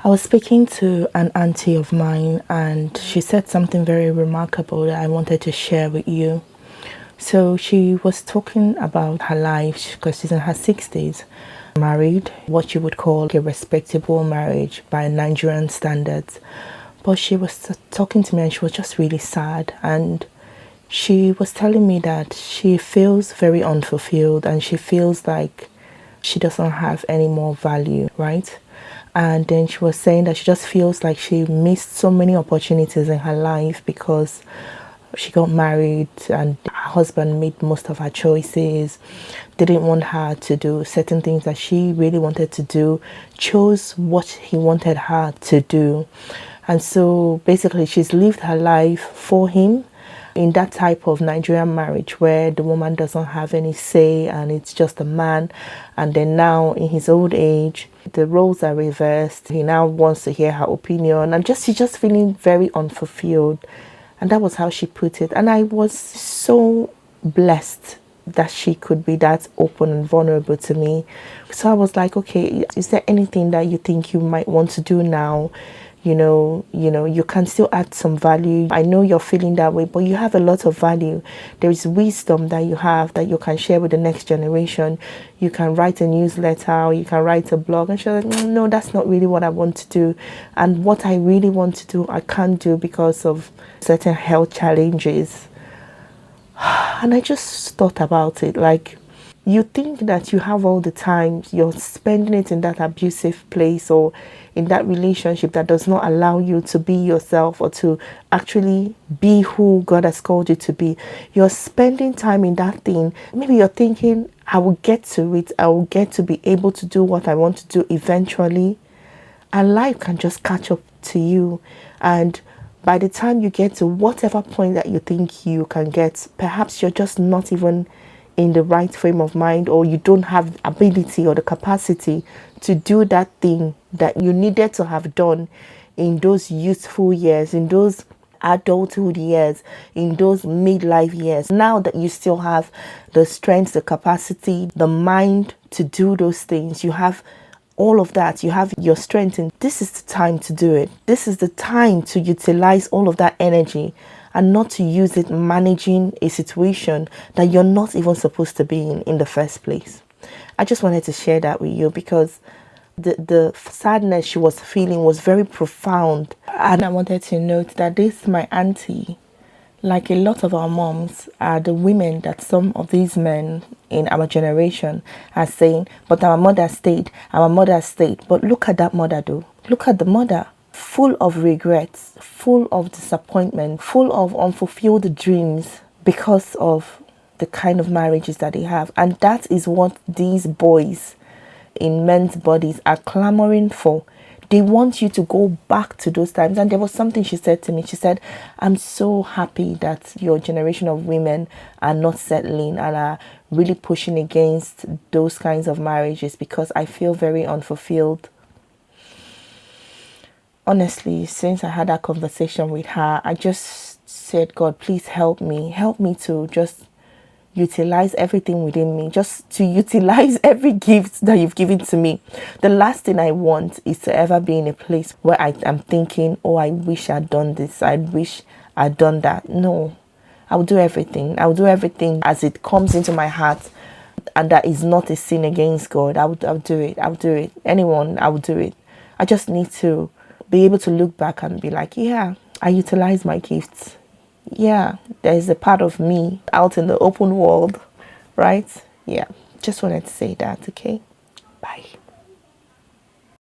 I was speaking to an auntie of mine and she said something very remarkable that I wanted to share with you. So she was talking about her life because she's in her 60s, married, what you would call a respectable marriage by Nigerian standards. But she was talking to me and she was just really sad, and she was telling me that she feels very unfulfilled and she feels like she doesn't have any more value, right? And then she was saying that she just feels like she missed so many opportunities in her life because she got married and her husband made most of her choices, didn't want her to do certain things that she really wanted to do, chose what he wanted her to do. And so basically she's lived her life for him in that type of Nigerian marriage where the woman doesn't have any say and it's just a man. And then now in his old age, the roles are reversed. He now wants to hear her opinion and she's just feeling very unfulfilled. And that was how she put it. And I was so blessed that she could be that open and vulnerable to me. So I was like, okay, is there anything that you think you might want to do now? You can still add some value. I know you're feeling that way, but you have a lot of value. There is wisdom that you have that you can share with the next generation. You can write a newsletter or you can write a blog. And she's like, no, that's not really what I want to do. And what I really want to do, I can't do because of certain health challenges. And I just thought about it, like, you think that you have all the time, you're spending it in that abusive place or in that relationship that does not allow you to be yourself or to actually be who God has called you to be. You're spending time in that thing. Maybe you're thinking, I will get to it. I will get to be able to do what I want to do eventually. And life can just catch up to you. And by the time you get to whatever point that you think you can get, perhaps you're just not even in the right frame of mind, or you don't have the ability or the capacity to do that thing that you needed to have done in those youthful years, in those adulthood years, in those midlife years. Now that you still have the strength, the capacity, the mind to do those things, you have all of that, you have your strength, and this is the time to do it. This is the time to utilize all of that energy and not to use it managing a situation that you're not even supposed to be in the first place. I just wanted to share that with you because the sadness she was feeling was very profound. And I wanted to note that this, my auntie, like a lot of our moms, are the women that some of these men in our generation are saying, but our mother stayed, our mother stayed. But look at that mother though. Look at the mother. Full of regrets, full of disappointment, full of unfulfilled dreams because of the kind of marriages that they have. And that is what these boys in men's bodies are clamoring for. They want you to go back to those times. And there was something she said to me. She said, I'm so happy that your generation of women are not settling and are really pushing against those kinds of marriages because I feel very unfulfilled. Honestly, since I had that conversation with her, I just said, God, please help me to just utilize everything within me, just to utilize every gift that you've given to me. The last thing I want is to ever be in a place where I am thinking, oh, I wish I'd done this, I wish I'd done that. No, I'll do everything as it comes into my heart, and that is not a sin against God. I'll do it. Anyone, I will do it. I just need to be able to look back and be like, yeah, I utilize my gifts. Yeah, there's a part of me out in the open world, right? Yeah, just wanted to say that, okay? Bye.